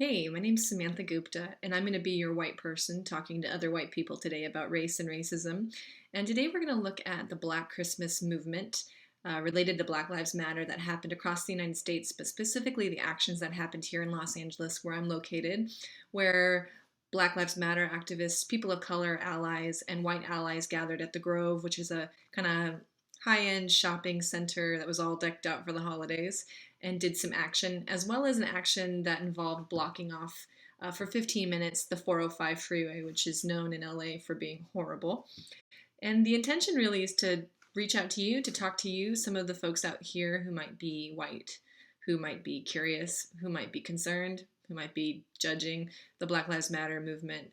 Hey, my name's Samantha Gupta, and I'm going to be your white person talking to other white people today about race and racism. And today we're going to look at the Black Christmas movement related to Black Lives Matter that happened across the United States, but specifically the actions that happened here in Los Angeles, where I'm located, where Black Lives Matter activists, people of color, allies, and white allies gathered at the Grove, which is a kind of high-end shopping center that was all decked out for the holidays, and did some action, as well as an action that involved blocking off for 15 minutes the 405 freeway, which is known in LA for being horrible. And the intention really is to reach out to you, to talk to you, some of the folks out here who might be white, who might be curious, who might be concerned, who might be judging the Black Lives Matter movement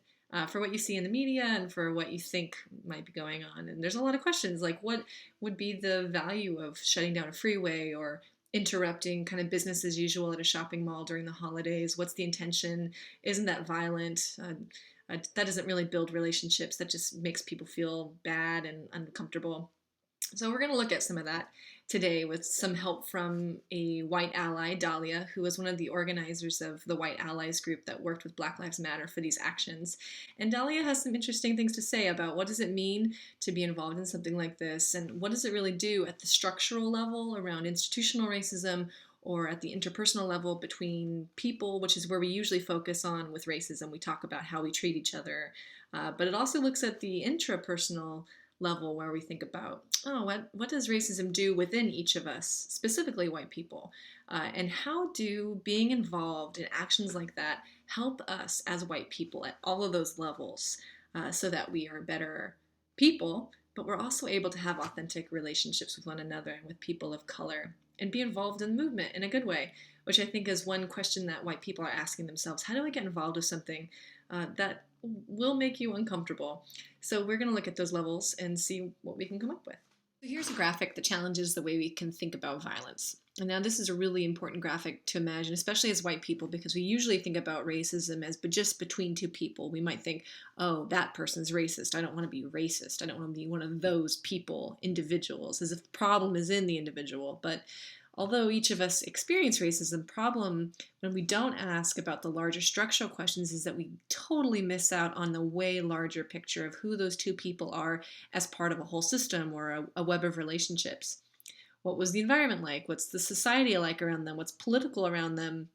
for what you see in the media and for what you think might be going on. And there's a lot of questions like what would be the value of shutting down a freeway or interrupting kind of business as usual at a shopping mall during the holidays? What's the intention? Isn't that violent? That doesn't really build relationships. That just makes people feel bad and uncomfortable. So we're going to look at some of that today with some help from a white ally, Dahlia, who was one of the organizers of the White Allies group that worked with Black Lives Matter for these actions. And Dahlia has some interesting things to say about what does it mean to be involved in something like this, and what does it really do at the structural level around institutional racism, or at the interpersonal level between people, which is where we usually focus on with racism. We talk about how we treat each other, but it also looks at the intrapersonal level where we think about, what does racism do within each of us, specifically white people? And how do being involved in actions like that help us as white people at all of those levels so that we are better people, but we're also able to have authentic relationships with one another and with people of color and be involved in the movement in a good way, which I think is one question that white people are asking themselves. How do I get involved with something that will make you uncomfortable? So we're going to look at those levels and see what we can come up with. So here's a graphic that challenges the way we can think about violence. And now this is a really important graphic to imagine, especially as white people, because we usually think about racism as just between two people. We might think, oh, that person's racist. I don't want to be racist. I don't want to be one of those people, individuals, as if the problem is in the individual. But although each of us experience racism, problem when we don't ask about the larger structural questions is that we totally miss out on the way larger picture of who those two people are as part of a whole system or a web of relationships. What was the environment like? What's the society like around them? What's political around them?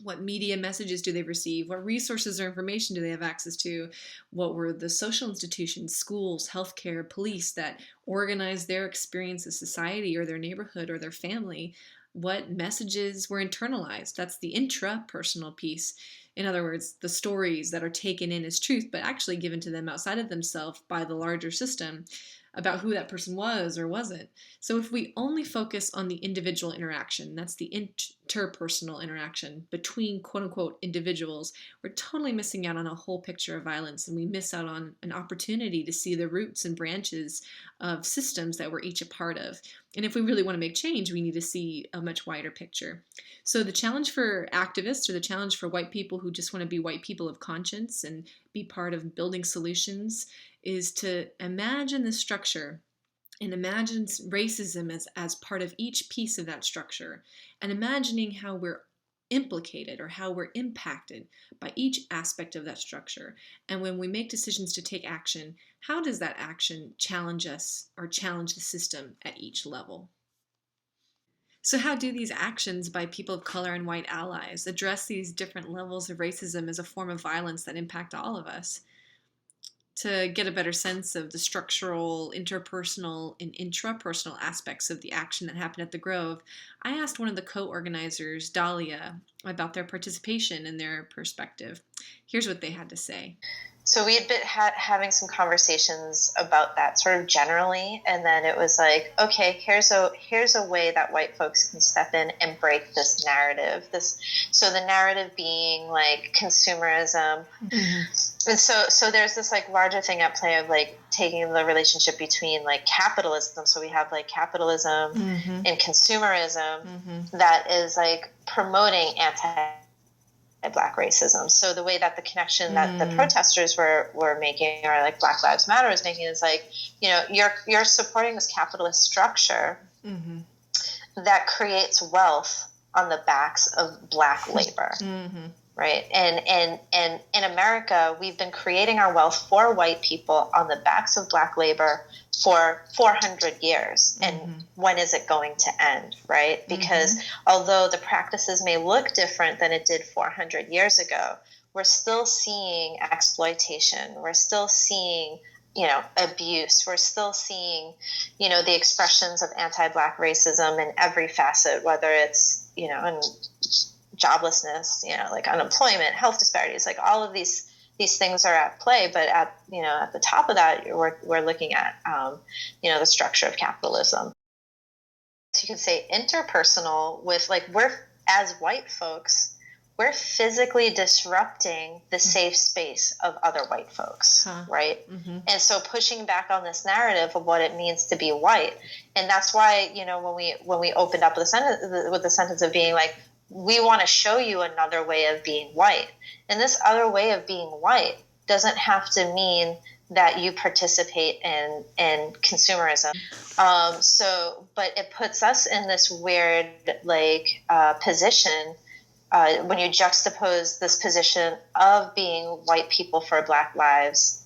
What media messages do they receive? What resources or information do they have access to? What were the social institutions, schools, healthcare, police that organized their experience of society or their neighborhood or their family? What messages were internalized? That's the intrapersonal piece. In other words, the stories that are taken in as truth, but actually given to them outside of themselves by the larger system about who that person was or wasn't. So if we only focus on the individual interaction, that's the interpersonal interaction between quote-unquote individuals, we're totally missing out on a whole picture of violence, and we miss out on an opportunity to see the roots and branches of systems that we're each a part of. And if we really want to make change, we need to see a much wider picture. So the challenge for activists, or the challenge for white people who just want to be white people of conscience and be part of building solutions, is to imagine the structure and imagine racism as part of each piece of that structure, and imagining how we're implicated or how we're impacted by each aspect of that structure. And when we make decisions to take action, how does that action challenge us or challenge the system at each level? So how do these actions by people of color and white allies address these different levels of racism as a form of violence that impact all of us? To get a better sense of the structural, interpersonal, and intrapersonal aspects of the action that happened at the Grove, I asked one of the co-organizers, Dahlia, about their participation and their perspective. Here's what they had to say. So we had been having some conversations about that sort of generally, and then it was like, okay, here's a way that white folks can step in and break this narrative. So the narrative being like consumerism, and so there's this like larger thing at play of like taking the relationship between like capitalism. So we have like capitalism and consumerism that is like promoting anti-Black racism. So the way that the connection that the protesters were making, or like Black Lives Matter was making, is like, you know, you're supporting this capitalist structure that creates wealth on the backs of Black labor. right? And in America, we've been creating our wealth for white people on the backs of black labor for 400 years. And when is it going to end, right? Because although the practices may look different than it did 400 years ago, we're still seeing exploitation. We're still seeing, abuse. We're still seeing, the expressions of anti-black racism in every facet, whether it's, in joblessness, like unemployment, health disparities, like all of these things are at play. But at the top of that, we're looking at, the structure of capitalism. So you can say interpersonal with, like, we're, as white folks, we're physically disrupting the safe space of other white folks, right? And so pushing back on this narrative of what it means to be white. And that's why, when we opened up with the sentence of being like, we want to show you another way of being white. And this other way of being white doesn't have to mean that you participate in consumerism. But it puts us in this weird, position when you juxtapose this position of being white people for Black lives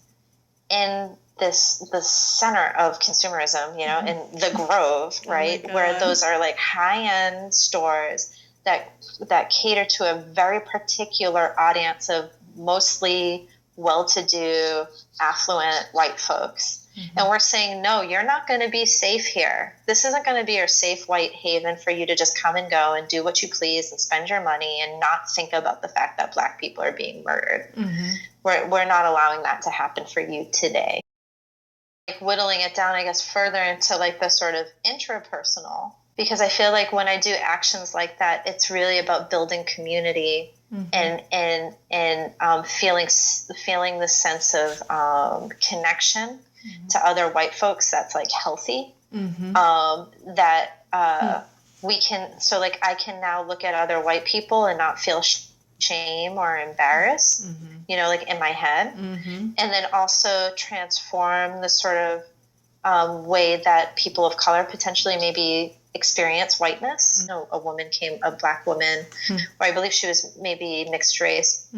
in the center of consumerism, in the Grove, right? Where those are like high-end stores that cater to a very particular audience of mostly well-to-do, affluent white folks. And we're saying, no, you're not going to be safe here. This isn't going to be your safe white haven for you to just come and go and do what you please and spend your money and not think about the fact that Black people are being murdered. We're not allowing that to happen for you today. Like whittling it down, I guess, further into like the sort of intrapersonal, because I feel like when I do actions like that, it's really about building community and feeling the sense of connection to other white folks that's like healthy. We can, so like I can now look at other white people and not feel shame or embarrassed, like in my head, and then also transform the sort of way that people of color potentially maybe experience whiteness. A Black woman, or I believe she was maybe mixed race,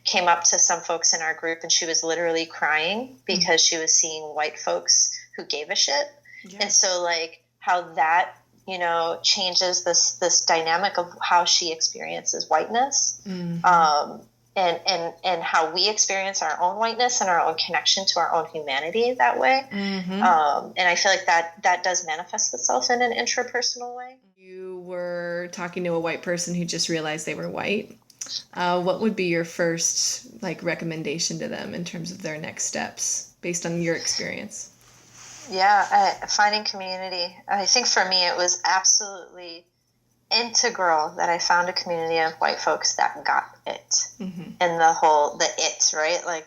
came up to some folks in our group and she was literally crying because she was seeing white folks who gave a shit. And so like how that, changes this dynamic of how she experiences whiteness, and how we experience our own whiteness and our own connection to our own humanity that way. And I feel like that does manifest itself in an intrapersonal way. You were talking to a white person who just realized they were white. What would be your first recommendation to them in terms of their next steps based on your experience? Yeah, finding community. I think for me it was absolutely integral that I found a community of white folks that got it, and the it, right? Like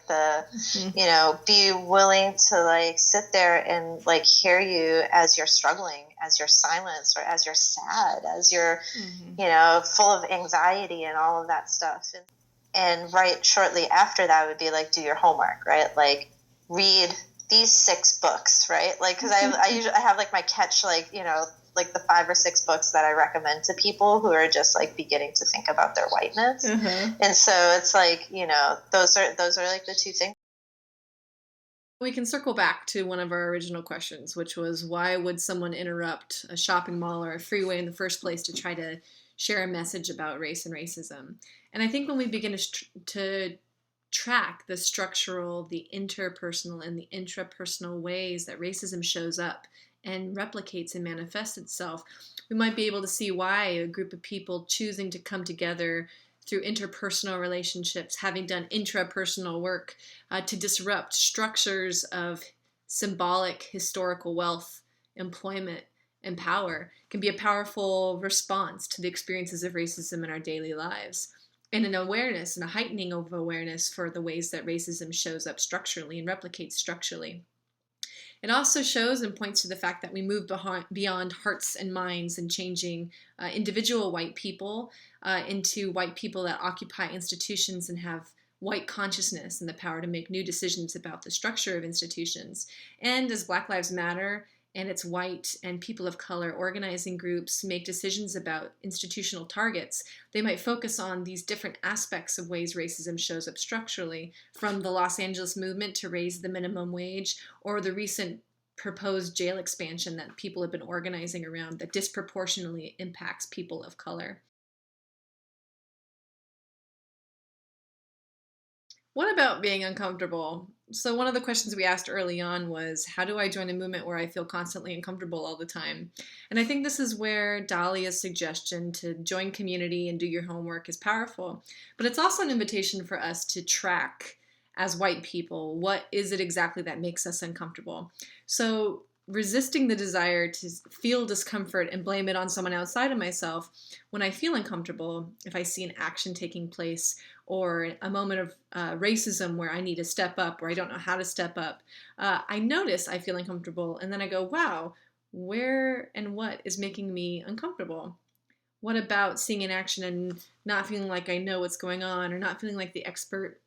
be willing to sit there and hear you as you're struggling, as you're silenced, or as you're sad, as you're, full of anxiety and all of that stuff. And right shortly after that would be do your homework, right? Read these 6 books, right? Because I usually have my catch, the 5 or 6 books that I recommend to people who are just beginning to think about their whiteness. And so it's those are the 2 things. We can circle back to one of our original questions, which was why would someone interrupt a shopping mall or a freeway in the first place to try to share a message about race and racism? And I think when we begin to track the structural, the interpersonal, and the intrapersonal ways that racism shows up and replicates and manifests itself, we might be able to see why a group of people choosing to come together through interpersonal relationships, having done intrapersonal work to disrupt structures of symbolic historical wealth, employment, and power, can be a powerful response to the experiences of racism in our daily lives. And an awareness and a heightening of awareness for the ways that racism shows up structurally and replicates structurally. It also shows and points to the fact that we move beyond hearts and minds and changing individual white people into white people that occupy institutions and have white consciousness and the power to make new decisions about the structure of institutions. And as Black Lives Matter and it's white, and people of color organizing groups make decisions about institutional targets, they might focus on these different aspects of ways racism shows up structurally, from the Los Angeles movement to raise the minimum wage, or the recent proposed jail expansion that people have been organizing around that disproportionately impacts people of color. What about being uncomfortable? So, one of the questions we asked early on was, how do I join a movement where I feel constantly uncomfortable all the time? And I think this is where Dahlia's suggestion to join community and do your homework is powerful. But it's also an invitation for us to track, as white people, what is it exactly that makes us uncomfortable? So, resisting the desire to feel discomfort and blame it on someone outside of myself, when I feel uncomfortable, if I see an action taking place or a moment of racism where I need to step up or I don't know how to step up, I notice I feel uncomfortable, and then I go, wow, where and what is making me uncomfortable? What about seeing an action and not feeling like I know what's going on, or not feeling like the expert,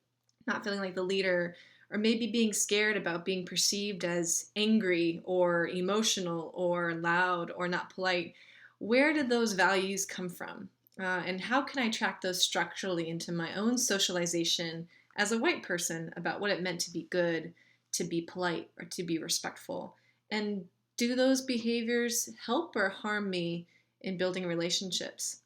not feeling like the leader, or maybe being scared about being perceived as angry or emotional or loud or not polite? Where did those values come from? And how can I track those structurally into my own socialization as a white person about what it meant to be good, to be polite, or to be respectful? And do those behaviors help or harm me in building relationships?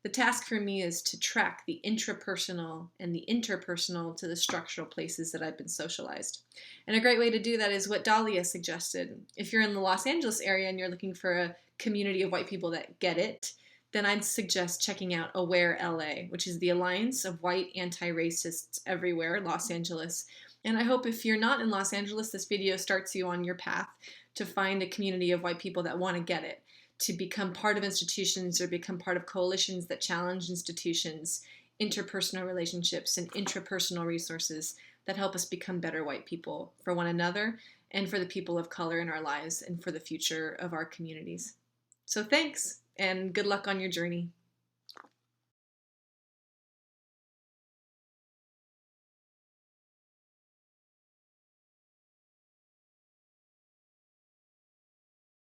The task for me is to track the intrapersonal and the interpersonal to the structural places that I've been socialized. And a great way to do that is what Dahlia suggested. If you're in the Los Angeles area and you're looking for a community of white people that get it, then I'd suggest checking out Aware LA, which is the alliance of white anti-racists everywhere, Los Angeles. And I hope if you're not in Los Angeles, this video starts you on your path to find a community of white people that want to get it, to become part of institutions or become part of coalitions that challenge institutions, interpersonal relationships, and intrapersonal resources that help us become better white people for one another and for the people of color in our lives and for the future of our communities. So thanks, and good luck on your journey.